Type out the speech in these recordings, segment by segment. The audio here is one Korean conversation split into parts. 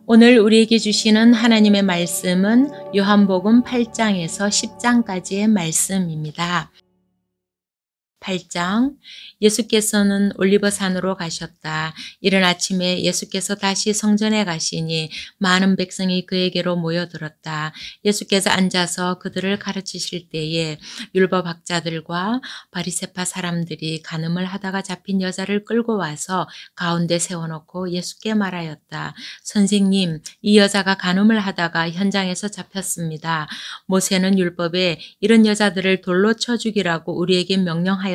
오늘 우리에게 주시는 하나님의 말씀은 요한복음 8장에서 10장까지의 말씀입니다. 8장. 예수께서는 올리버산으로 가셨다. 이른 아침에 예수께서 다시 성전에 가시니 많은 백성이 그에게로 모여들었다. 예수께서 앉아서 그들을 가르치실 때에 율법학자들과 바리새파 사람들이 간음을 하다가 잡힌 여자를 끌고 와서 가운데 세워놓고 예수께 말하였다. 선생님, 이 여자가 간음을 하다가 현장에서 잡혔습니다. 모세는 율법에 이런 여자들을 돌로 쳐 죽이라고 우리에게 명령하였습니다.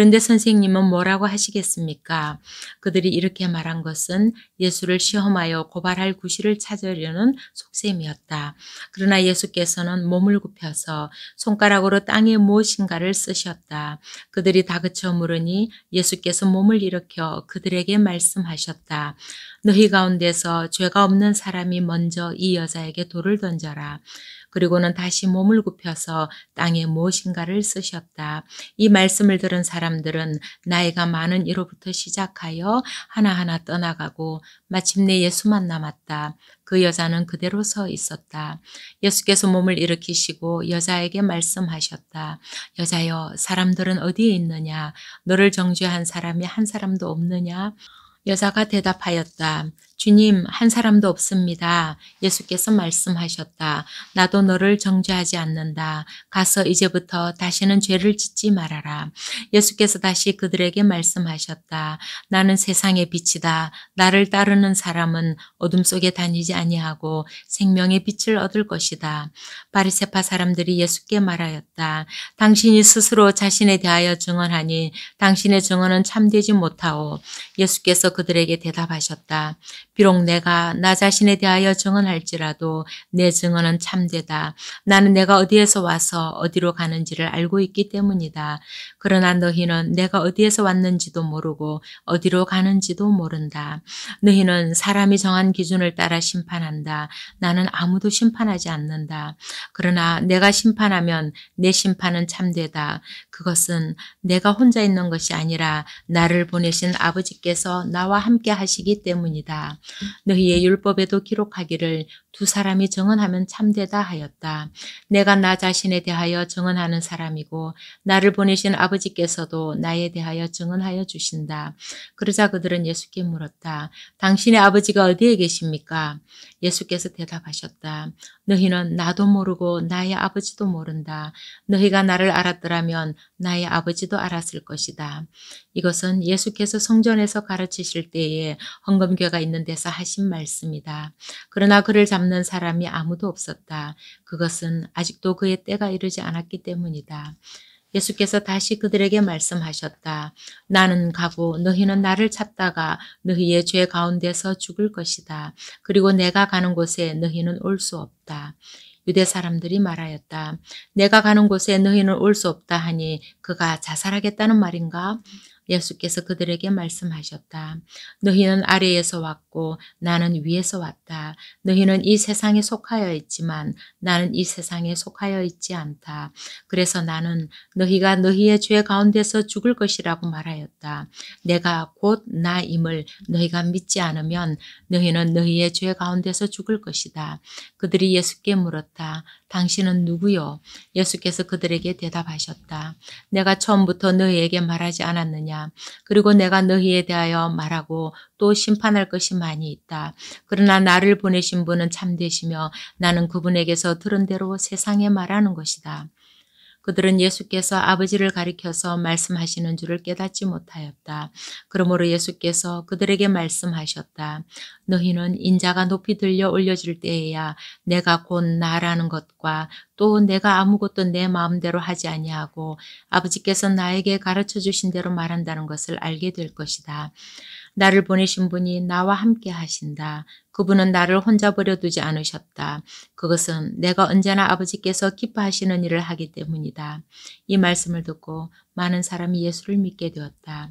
그런데 선생님은 뭐라고 하시겠습니까? 그들이 이렇게 말한 것은 예수를 시험하여 고발할 구실을 찾으려는 속셈이었다. 그러나 예수께서는 몸을 굽혀서 손가락으로 땅에 무엇인가를 쓰셨다. 그들이 다그쳐 물으니 예수께서 몸을 일으켜 그들에게 말씀하셨다. 너희 가운데서 죄가 없는 사람이 먼저 이 여자에게 돌을 던져라. 그리고는 다시 몸을 굽혀서 땅에 무엇인가를 쓰셨다. 이 말씀을 들은 사람들은 나이가 많은 이로부터 시작하여 하나하나 떠나가고 마침내 예수만 남았다. 그 여자는 그대로 서 있었다. 예수께서 몸을 일으키시고 여자에게 말씀하셨다. 여자여, 사람들은 어디에 있느냐? 너를 정죄한 사람이 한 사람도 없느냐? 여자가 대답하였다. 주님, 한 사람도 없습니다. 예수께서 말씀하셨다. 나도 너를 정죄하지 않는다. 가서 이제부터 다시는 죄를 짓지 말아라. 예수께서 다시 그들에게 말씀하셨다. 나는 세상의 빛이다. 나를 따르는 사람은 어둠 속에 다니지 아니하고 생명의 빛을 얻을 것이다. 바리새파 사람들이 예수께 말하였다. 당신이 스스로 자신에 대하여 증언하니 당신의 증언은 참되지 못하오. 예수께서 그들에게 대답하셨다. 비록 내가 나 자신에 대하여 증언할지라도 내 증언은 참되다. 나는 내가 어디에서 와서 어디로 가는지를 알고 있기 때문이다. 그러나 너희는 내가 어디에서 왔는지도 모르고 어디로 가는지도 모른다. 너희는 사람이 정한 기준을 따라 심판한다. 나는 아무도 심판하지 않는다. 그러나 내가 심판하면 내 심판은 참되다. 그것은 내가 혼자 있는 것이 아니라 나를 보내신 아버지께서 나와 함께 하시기 때문이다. 너희의 율법에도 기록하기를 두 사람이 증언하면 참되다 하였다. 내가 나 자신에 대하여 증언하는 사람이고 나를 보내신 아버지께서도 나에 대하여 증언하여 주신다. 그러자 그들은 예수께 물었다. 당신의 아버지가 어디에 계십니까? 예수께서 대답하셨다. 너희는 나도 모르고 나의 아버지도 모른다. 너희가 나를 알았더라면 나의 아버지도 알았을 것이다. 이것은 예수께서 성전에서 가르치실 때에 헌금궤가 있는 데서 하신 말씀이다. 그러나 그를 잡는 사람이 아무도 없었다. 그것은 아직도 그의 때가 이르지 않았기 때문이다. 예수께서 다시 그들에게 말씀하셨다. 나는 가고 너희는 나를 찾다가 너희의 죄 가운데서 죽을 것이다. 그리고 내가 가는 곳에 너희는 올 수 없다. 유대 사람들이 말하였다. 내가 가는 곳에 너희는 올 수 없다 하니 그가 자살하겠다는 말인가? 예수께서 그들에게 말씀하셨다. 너희는 아래에서 왔고 나는 위에서 왔다. 너희는 이 세상에 속하여 있지만 나는 이 세상에 속하여 있지 않다. 그래서 나는 너희가 너희의 죄 가운데서 죽을 것이라고 말하였다. 내가 곧 나임을 너희가 믿지 않으면 너희는 너희의 죄 가운데서 죽을 것이다. 그들이 예수께 물었다. 당신은 누구요? 예수께서 그들에게 대답하셨다. 내가 처음부터 너희에게 말하지 않았느냐? 그리고 내가 너희에 대하여 말하고 또 심판할 것이 많이 있다. 그러나 나를 보내신 분은 참되시며 나는 그분에게서 들은 대로 세상에 말하는 것이다. 그들은 예수께서 아버지를 가리켜서 말씀하시는 줄을 깨닫지 못하였다. 그러므로 예수께서 그들에게 말씀하셨다. 너희는 인자가 높이 들려 올려질 때에야 내가 곧 나라는 것과 또 내가 아무것도 내 마음대로 하지 아니하고 아버지께서 나에게 가르쳐 주신 대로 말한다는 것을 알게 될 것이다. 나를 보내신 분이 나와 함께 하신다. 그분은 나를 혼자 버려두지 않으셨다. 그것은 내가 언제나 아버지께서 기뻐하시는 일을 하기 때문이다. 이 말씀을 듣고 많은 사람이 예수를 믿게 되었다.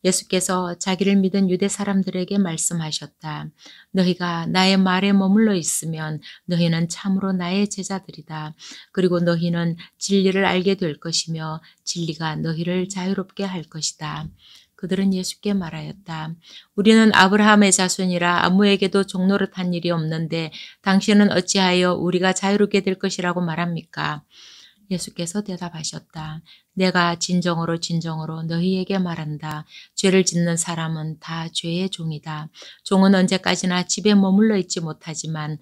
예수께서 자기를 믿은 유대 사람들에게 말씀하셨다. 너희가 나의 말에 머물러 있으면 너희는 참으로 나의 제자들이다. 그리고 너희는 진리를 알게 될 것이며 진리가 너희를 자유롭게 할 것이다. 그들은 예수께 말하였다. 우리는 아브라함의 자손이라 아무에게도 종노릇한 일이 없는데 당신은 어찌하여 우리가 자유롭게 될 것이라고 말합니까? 예수께서 대답하셨다. 내가 진정으로 진정으로 너희에게 말한다. 죄를 짓는 사람은 다 죄의 종이다. 종은 언제까지나 집에 머물러 있지 못하지만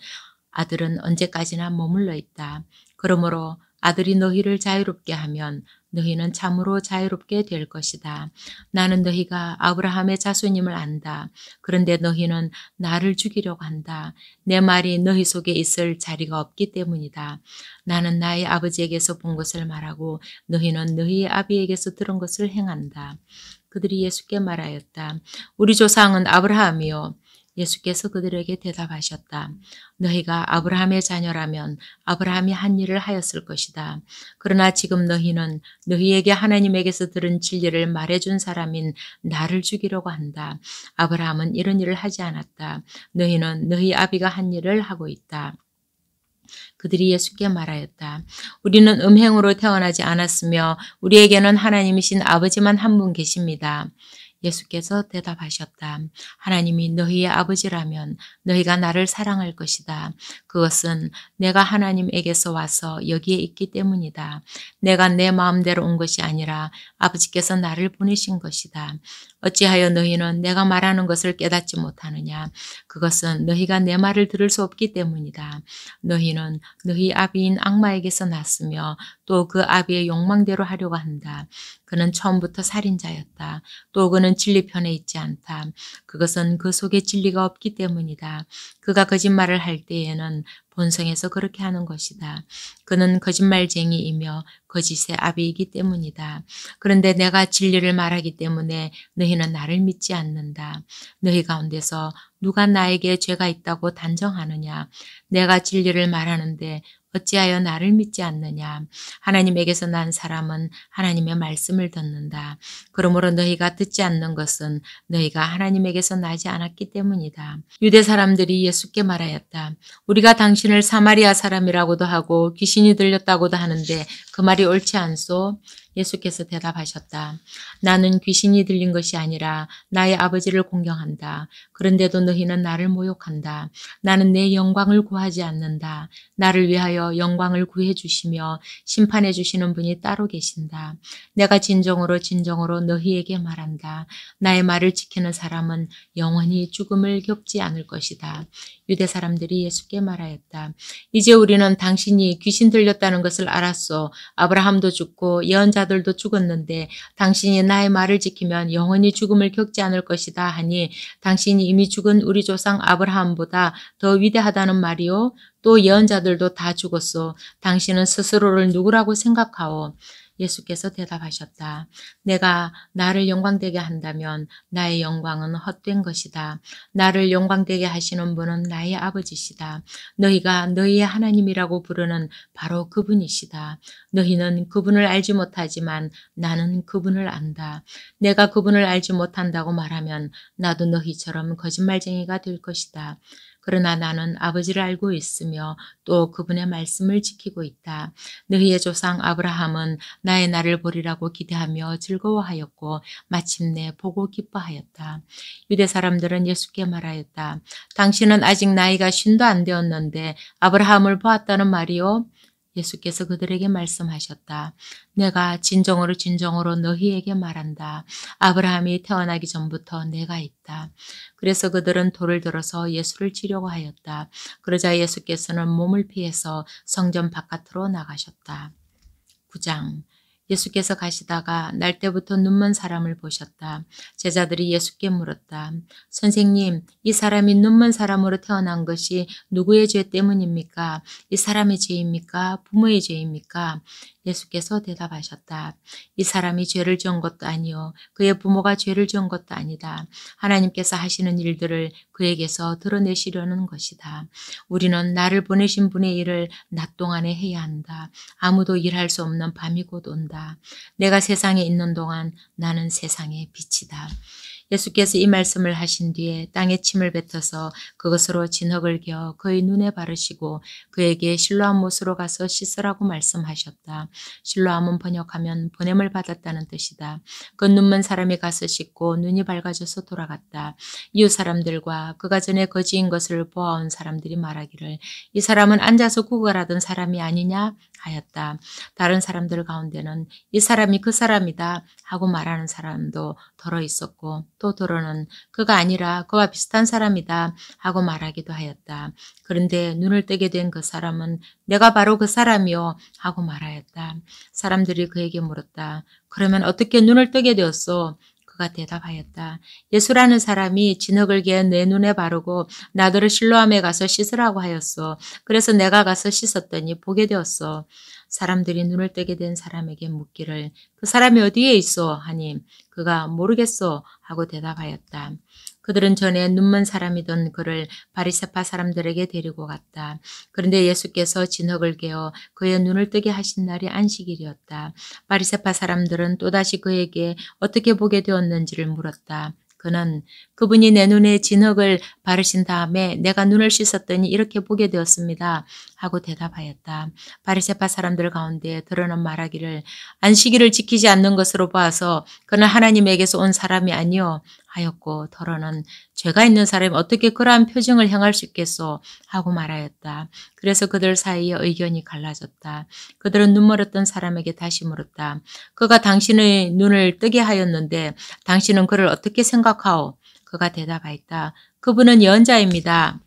아들은 언제까지나 머물러 있다. 그러므로 아들이 너희를 자유롭게 하면 너희는 참으로 자유롭게 될 것이다. 나는 너희가 아브라함의 자손임을 안다. 그런데 너희는 나를 죽이려고 한다. 내 말이 너희 속에 있을 자리가 없기 때문이다. 나는 나의 아버지에게서 본 것을 말하고 너희는 너희의 아비에게서 들은 것을 행한다. 그들이 예수께 말하였다. 우리 조상은 아브라함이요. 예수께서 그들에게 대답하셨다. 너희가 아브라함의 자녀라면 아브라함이 한 일을 하였을 것이다. 그러나 지금 너희는 너희에게 하나님에게서 들은 진리를 말해준 사람인 나를 죽이려고 한다. 아브라함은 이런 일을 하지 않았다. 너희는 너희 아비가 한 일을 하고 있다. 그들이 예수께 말하였다. 우리는 음행으로 태어나지 않았으며 우리에게는 하나님이신 아버지만 한 분 계십니다. 예수께서 대답하셨다. 하나님이 너희의 아버지라면 너희가 나를 사랑할 것이다. 그것은 내가 하나님에게서 와서 여기에 있기 때문이다. 내가 내 마음대로 온 것이 아니라 아버지께서 나를 보내신 것이다. 어찌하여 너희는 내가 말하는 것을 깨닫지 못하느냐? 그것은 너희가 내 말을 들을 수 없기 때문이다. 너희는 너희 아비인 악마에게서 났으며 또 그 아비의 욕망대로 하려고 한다. 그는 처음부터 살인자였다. 또 그는 진리 편에 있지 않다. 그것은 그 속에 진리가 없기 때문이다. 그가 거짓말을 할 때에는 본성에서 그렇게 하는 것이다. 그는 거짓말쟁이이며 거짓의 아비이기 때문이다. 그런데 내가 진리를 말하기 때문에 너희는 나를 믿지 않는다. 너희 가운데서 누가 나에게 죄가 있다고 단정하느냐? 내가 진리를 말하는데 어찌하여 나를 믿지 않느냐? 하나님에게서 난 사람은 하나님의 말씀을 듣는다. 그러므로 너희가 듣지 않는 것은 너희가 하나님에게서 나지 않았기 때문이다. 유대 사람들이 예수께 말하였다. 우리가 당신을 사마리아 사람이라고도 하고 귀신이 들렸다고도 하는데 그 말이 옳지 않소? 예수께서 대답하셨다. 나는 귀신이 들린 것이 아니라 나의 아버지를 공경한다. 그런데도 너희는 나를 모욕한다. 나는 내 영광을 구하지 않는다. 나를 위하여 영광을 구해 주시며 심판해 주시는 분이 따로 계신다. 내가 진정으로 진정으로 너희에게 말한다. 나의 말을 지키는 사람은 영원히 죽음을 겪지 않을 것이다. 유대 사람들이 예수께 말하였다. 이제 우리는 당신이 귀신 들렸다는 것을 알았소. 아브라함도 죽고 예언자들도 죽었는데 당신이 나의 말을 지키면 영원히 죽음을 겪지 않을 것이다 하니 당신이 이미 죽은 우리 조상 아브라함보다 더 위대하다는 말이요. 또 예언자들도 다 죽었소. 당신은 스스로를 누구라고 생각하오? 예수께서 대답하셨다. 내가 나를 영광되게 한다면 나의 영광은 헛된 것이다. 나를 영광되게 하시는 분은 나의 아버지시다. 너희가 너희의 하나님이라고 부르는 바로 그분이시다. 너희는 그분을 알지 못하지만 나는 그분을 안다. 내가 그분을 알지 못한다고 말하면 나도 너희처럼 거짓말쟁이가 될 것이다. 그러나 나는 아버지를 알고 있으며 또 그분의 말씀을 지키고 있다. 너희의 조상 아브라함은 나의 날을 보리라고 기대하며 즐거워하였고 마침내 보고 기뻐하였다. 유대 사람들은 예수께 말하였다. 당신은 아직 나이가 50도 안 되었는데 아브라함을 보았다는 말이요? 예수께서 그들에게 말씀하셨다. 내가 진정으로 진정으로 너희에게 말한다. 아브라함이 태어나기 전부터 내가 있다. 그래서 그들은 돌을 들어서 예수를 치려고 하였다. 그러자 예수께서는 몸을 피해서 성전 바깥으로 나가셨다. 9장. 예수께서 가시다가 날때부터 눈먼 사람을 보셨다. 제자들이 예수께 물었다. 선생님, 이 사람이 눈먼 사람으로 태어난 것이 누구의 죄 때문입니까? 이 사람의 죄입니까? 부모의 죄입니까? 예수께서 대답하셨다. 이 사람이 죄를 지은 것도 아니요 그의 부모가 죄를 지은 것도 아니다. 하나님께서 하시는 일들을 그에게서 드러내시려는 것이다. 우리는 나를 보내신 분의 일을 낮 동안에 해야 한다. 아무도 일할 수 없는 밤이 곧 온다. 내가 세상에 있는 동안 나는 세상의 빛이다. 예수께서 이 말씀을 하신 뒤에 땅에 침을 뱉어서 그것으로 진흙을 개어 그의 눈에 바르시고 그에게 실로암 못으로 가서 씻으라고 말씀하셨다. 실로암은 번역하면 보냄을 받았다는 뜻이다. 그 눈먼 사람이 가서 씻고 눈이 밝아져서 돌아갔다. 이웃 사람들과 그가 전에 거지인 것을 보아온 사람들이 말하기를 이 사람은 앉아서 구걸하던 사람이 아니냐 하였다. 다른 사람들 가운데는 이 사람이 그 사람이다 하고 말하는 사람도 더러 있었고 또 더러는 그가 아니라 그와 비슷한 사람이다 하고 말하기도 하였다. 그런데 눈을 뜨게 된 그 사람은 내가 바로 그 사람이요 하고 말하였다. 사람들이 그에게 물었다. 그러면 어떻게 눈을 뜨게 되었소? 그가 대답하였다. 예수라는 사람이 진흙을 개어 내 눈에 바르고 나더러 실로암에 가서 씻으라고 하였소. 그래서 내가 가서 씻었더니 보게 되었소. 사람들이 눈을 뜨게 된 사람에게 묻기를 그 사람이 어디에 있소? 하니 그가 모르겠소 하고 대답하였다. 그들은 전에 눈먼 사람이던 그를 바리새파 사람들에게 데리고 갔다. 그런데 예수께서 진흙을 개어 그의 눈을 뜨게 하신 날이 안식일이었다. 바리새파 사람들은 또다시 그에게 어떻게 보게 되었는지를 물었다. 그는 그분이 내 눈에 진흙을 바르신 다음에 내가 눈을 씻었더니 이렇게 보게 되었습니다 하고 대답하였다. 바리새파 사람들 가운데 더러는 말하기를 안식일을 지키지 않는 것으로 봐서 그는 하나님에게서 온 사람이 아니요 하였고 더러는 죄가 있는 사람이 어떻게 그러한 표징을 행할 수 있겠소 하고 말하였다. 그래서 그들 사이에 의견이 갈라졌다. 그들은 눈멀었던 사람에게 다시 물었다. 그가 당신의 눈을 뜨게 하였는데 당신은 그를 어떻게 생각하오? 그가 대답하였다. 그분은 예언자입니다.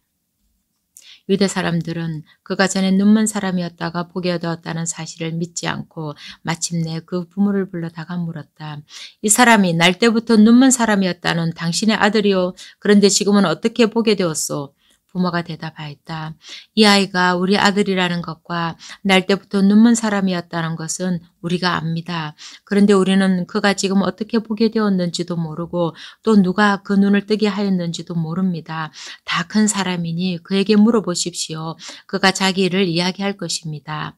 유대 사람들은 그가 전에 눈먼 사람이었다가 보게 얻었다는 사실을 믿지 않고 마침내 그 부모를 불러다가 물었다. 이 사람이 날 때부터 눈먼 사람이었다는 당신의 아들이요. 그런데 지금은 어떻게 보게 되었소? 부모가 대답하였다. 이 아이가 우리 아들이라는 것과 날 때부터 눈먼 사람이었다는 것은 우리가 압니다. 그런데 우리는 그가 지금 어떻게 보게 되었는지도 모르고 또 누가 그 눈을 뜨게 하였는지도 모릅니다. 다 큰 사람이니 그에게 물어보십시오. 그가 자기 일을 이야기할 것입니다.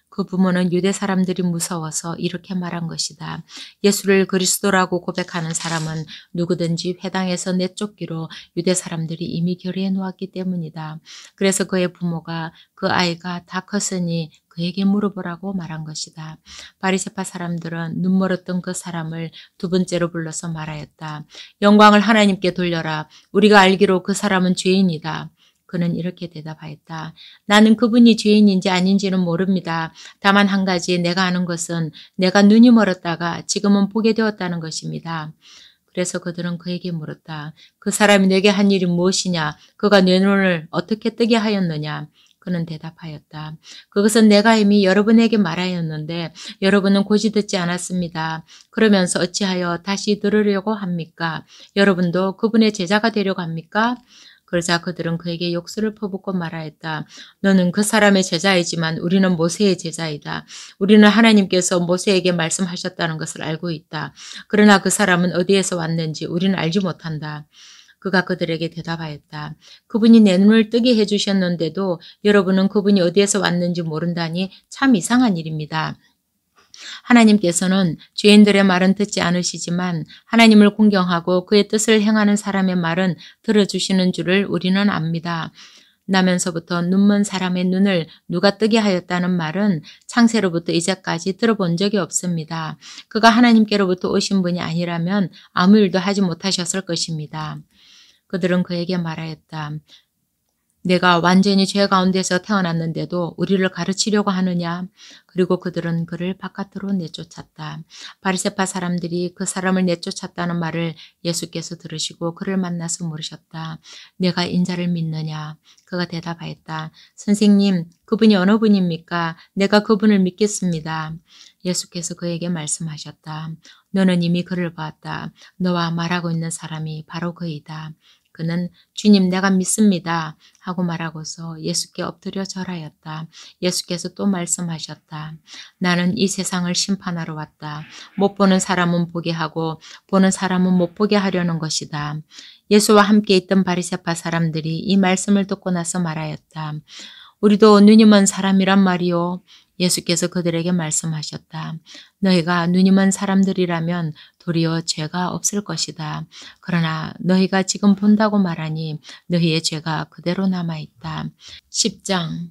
그 부모는 유대 사람들이 무서워서 이렇게 말한 것이다. 예수를 그리스도라고 고백하는 사람은 누구든지 회당에서 내쫓기로 유대 사람들이 이미 결의해 놓았기 때문이다. 그래서 그의 부모가 그 아이가 다 컸으니 그에게 물어보라고 말한 것이다. 바리새파 사람들은 눈멀었던 그 사람을 두 번째로 불러서 말하였다. 영광을 하나님께 돌려라. 우리가 알기로 그 사람은 죄인이다. 그는 이렇게 대답하였다. 나는 그분이 죄인인지 아닌지는 모릅니다. 다만 한 가지 내가 아는 것은 내가 눈이 멀었다가 지금은 보게 되었다는 것입니다. 그래서 그들은 그에게 물었다. 그 사람이 내게 한 일이 무엇이냐? 그가 내 눈을 어떻게 뜨게 하였느냐? 그는 대답하였다. 그것은 내가 이미 여러분에게 말하였는데 여러분은 고지 듣지 않았습니다. 그러면서 어찌하여 다시 들으려고 합니까? 여러분도 그분의 제자가 되려고 합니까? 그러자 그들은 그에게 욕설을 퍼붓고 말하였다. 너는 그 사람의 제자이지만 우리는 모세의 제자이다. 우리는 하나님께서 모세에게 말씀하셨다는 것을 알고 있다. 그러나 그 사람은 어디에서 왔는지 우리는 알지 못한다. 그가 그들에게 대답하였다. 그분이 내 눈을 뜨게 해주셨는데도 여러분은 그분이 어디에서 왔는지 모른다니 참 이상한 일입니다. 하나님께서는 죄인들의 말은 듣지 않으시지만 하나님을 공경하고 그의 뜻을 행하는 사람의 말은 들어주시는 줄을 우리는 압니다. 나면서부터 눈먼 사람의 눈을 누가 뜨게 하였다는 말은 창세로부터 이제까지 들어본 적이 없습니다. 그가 하나님께로부터 오신 분이 아니라면 아무 일도 하지 못하셨을 것입니다. 그들은 그에게 말하였다. 내가 완전히 죄 가운데서 태어났는데도 우리를 가르치려고 하느냐? 그리고 그들은 그를 바깥으로 내쫓았다. 바리새파 사람들이 그 사람을 내쫓았다는 말을 예수께서 들으시고 그를 만나서 물으셨다. 내가 인자를 믿느냐? 그가 대답하였다. 선생님, 그분이 어느 분입니까? 내가 그분을 믿겠습니다. 예수께서 그에게 말씀하셨다. 너는 이미 그를 보았다. 너와 말하고 있는 사람이 바로 그이다. 그는 주님 내가 믿습니다 하고 말하고서 예수께 엎드려 절하였다. 예수께서 또 말씀하셨다. 나는 이 세상을 심판하러 왔다. 못 보는 사람은 보게 하고 보는 사람은 못 보게 하려는 것이다. 예수와 함께 있던 바리새파 사람들이 이 말씀을 듣고 나서 말하였다. 우리도 눈이 먼 사람이란 말이요. 예수께서 그들에게 말씀하셨다. 너희가 눈이 먼 사람들이라면 도리어 죄가 없을 것이다. 그러나 너희가 지금 본다고 말하니 너희의 죄가 그대로 남아있다. 10장.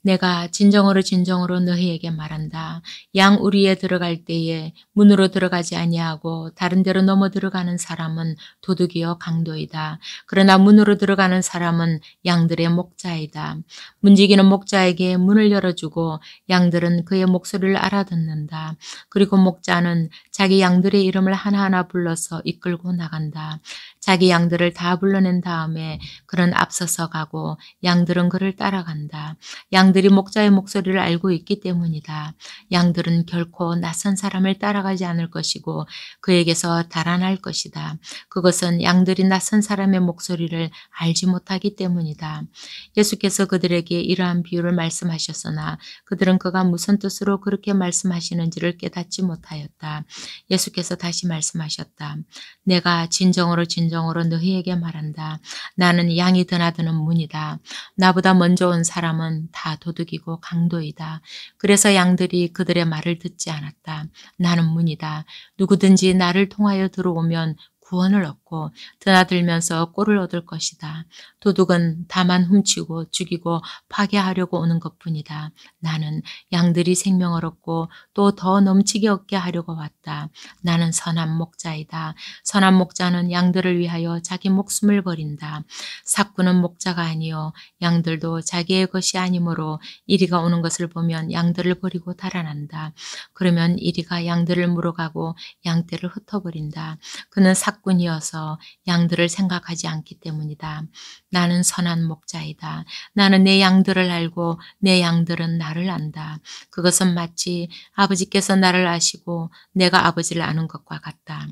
내가 진정으로 진정으로 너희에게 말한다. 양 우리에 들어갈 때에 문으로 들어가지 아니하고 다른 데로 넘어 들어가는 사람은 도둑이요 강도이다. 그러나 문으로 들어가는 사람은 양들의 목자이다. 문지기는 목자에게 문을 열어주고 양들은 그의 목소리를 알아듣는다. 그리고 목자는 자기 양들의 이름을 하나하나 불러서 이끌고 나간다. 자기 양들을 다 불러낸 다음에 그는 앞서서 가고 양들은 그를 따라간다. 양들이 목자의 목소리를 알고 있기 때문이다. 양들은 결코 낯선 사람을 따라가지 않을 것이고 그에게서 달아날 것이다. 그것은 양들이 낯선 사람의 목소리를 알지 못하기 때문이다. 예수께서 그들에게 이러한 비유를 말씀하셨으나 그들은 그가 무슨 뜻으로 그렇게 말씀하시는지를 깨닫지 못하였다. 예수께서 다시 말씀하셨다. 내가 진정으로 너희에게 말한다. 나는 양이 드나드는 문이다. 나보다 먼저 온 사람은 다 도둑이고 강도이다. 그래서 양들이 그들의 말을 듣지 않았다. 나는 문이다. 누구든지 나를 통하여 들어오면 구원을 얻고 드나들면서 꼴을 얻을 것이다. 도둑은 다만 훔치고 죽이고 파괴하려고 오는 것뿐이다. 나는 양들이 생명을 얻고 또 더 넘치게 얻게 하려고 왔다. 나는 선한 목자이다. 선한 목자는 양들을 위하여 자기 목숨을 버린다. 삭구는 목자가 아니요 양들도 자기의 것이 아니므로 이리가 오는 것을 보면 양들을 버리고 달아난다. 그러면 이리가 양들을 물어가고 양떼를 흩어버린다. 그는 삭군이어서 양들을 생각하지 않기 때문이다. 나는 선한 목자이다. 나는 내 양들을 알고 내 양들은 나를 안다. 그것은 마치 아버지께서 나를 아시고 내가 아버지를 아는 것과 같다.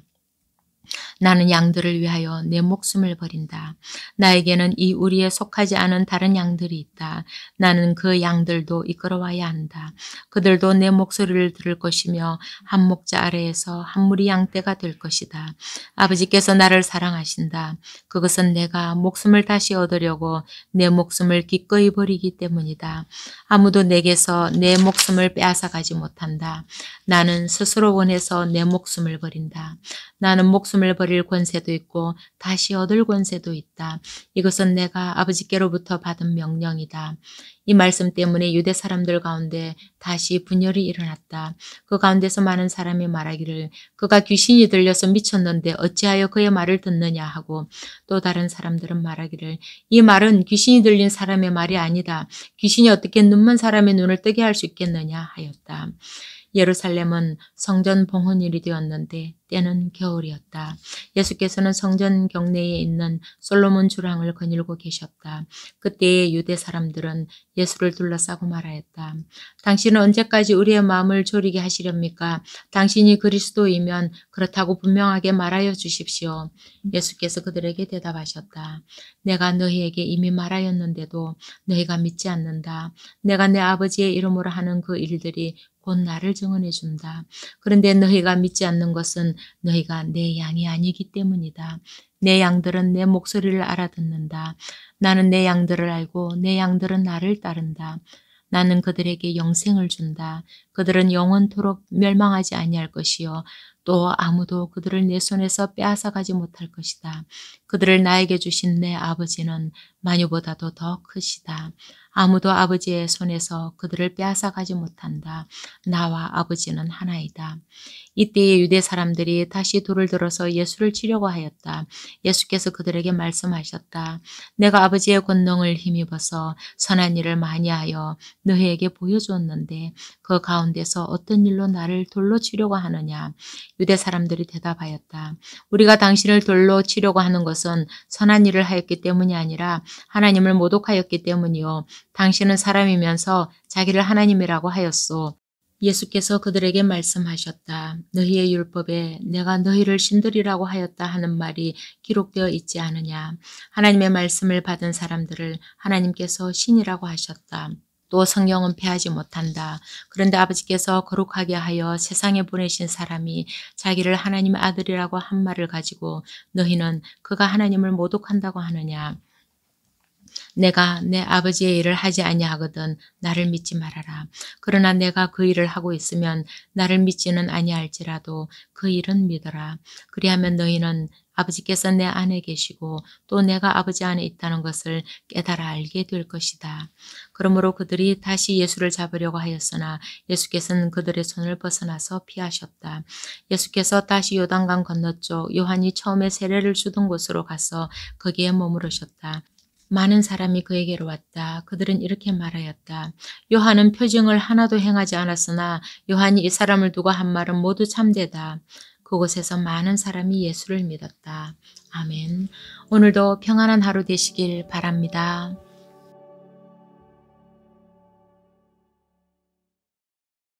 나는 양들을 위하여 내 목숨을 버린다. 나에게는 이 우리에 속하지 않은 다른 양들이 있다. 나는 그 양들도 이끌어와야 한다. 그들도 내 목소리를 들을 것이며 한 목자 아래에서 한 무리 양떼가 될 것이다. 아버지께서 나를 사랑하신다. 그것은 내가 목숨을 다시 얻으려고 내 목숨을 기꺼이 버리기 때문이다. 아무도 내게서 내 목숨을 빼앗아가지 못한다. 나는 스스로 원해서 내 목숨을 버린다. 나는 목숨을 버릴 권세도 있고 다시 얻을 권세도 있다. 이것은 내가 아버지께로부터 받은 명령이다. 이 말씀 때문에 유대 사람들 가운데 다시 분열이 일어났다. 그 가운데서 많은 사람이 말하기를 그가 귀신이 들려서 미쳤는데 어찌하여 그의 말을 듣느냐 하고 또 다른 사람들은 말하기를 이 말은 귀신이 들린 사람의 말이 아니다. 귀신이 어떻게 눈먼 사람의 눈을 뜨게 할 수 있겠느냐 하였다. 예루살렘은 성전 봉헌일이 되었는데 때는 겨울이었다. 예수께서는 성전 경내에 있는 솔로몬 주랑을 거닐고 계셨다. 그때의 유대 사람들은 예수를 둘러싸고 말하였다. 당신은 언제까지 우리의 마음을 졸이게 하시렵니까? 당신이 그리스도이면 그렇다고 분명하게 말하여 주십시오. 예수께서 그들에게 대답하셨다. 내가 너희에게 이미 말하였는데도 너희가 믿지 않는다. 내가 내 아버지의 이름으로 하는 그 일들이 곧 나를 증언해 준다. 그런데 너희가 믿지 않는 것은 너희가 내 양이 아니기 때문이다. 내 양들은 내 목소리를 알아듣는다. 나는 내 양들을 알고 내 양들은 나를 따른다. 나는 그들에게 영생을 준다. 그들은 영원토록 멸망하지 아니할 것이요 또 아무도 그들을 내 손에서 빼앗아가지 못할 것이다. 그들을 나에게 주신 내 아버지는 만유보다도 더 크시다. 아무도 아버지의 손에서 그들을 빼앗아가지 못한다. 나와 아버지는 하나이다. 이때에 유대 사람들이 다시 돌을 들어서 예수를 치려고 하였다. 예수께서 그들에게 말씀하셨다. 내가 아버지의 권능을 힘입어서 선한 일을 많이 하여 너희에게 보여주었는데 그 가운데서 어떤 일로 나를 돌로 치려고 하느냐. 유대 사람들이 대답하였다. 우리가 당신을 돌로 치려고 하는 것은 선한 일을 하였기 때문이 아니라 하나님을 모독하였기 때문이요. 당신은 사람이면서 자기를 하나님이라고 하였소. 예수께서 그들에게 말씀하셨다. 너희의 율법에 내가 너희를 신들이라고 하였다 하는 말이 기록되어 있지 않으냐. 하나님의 말씀을 받은 사람들을 하나님께서 신이라고 하셨다. 또 성경은 패하지 못한다. 그런데 아버지께서 거룩하게 하여 세상에 보내신 사람이 자기를 하나님의 아들이라고 한 말을 가지고 너희는 그가 하나님을 모독한다고 하느냐. 내가 내 아버지의 일을 하지 아니하거든 나를 믿지 말아라. 그러나 내가 그 일을 하고 있으면 나를 믿지는 아니할지라도 그 일은 믿어라. 그리하면 너희는 아버지께서 내 안에 계시고 또 내가 아버지 안에 있다는 것을 깨달아 알게 될 것이다. 그러므로 그들이 다시 예수를 잡으려고 하였으나 예수께서는 그들의 손을 벗어나서 피하셨다. 예수께서 다시 요단강 건너쪽 요한이 처음에 세례를 주던 곳으로 가서 거기에 머무르셨다. 많은 사람이 그에게로 왔다. 그들은 이렇게 말하였다. 요한은 표징을 하나도 행하지 않았으나 요한이 이 사람을 두고 한 말은 모두 참되다. 그곳에서 많은 사람이 예수를 믿었다. 아멘. 오늘도 평안한 하루 되시길 바랍니다.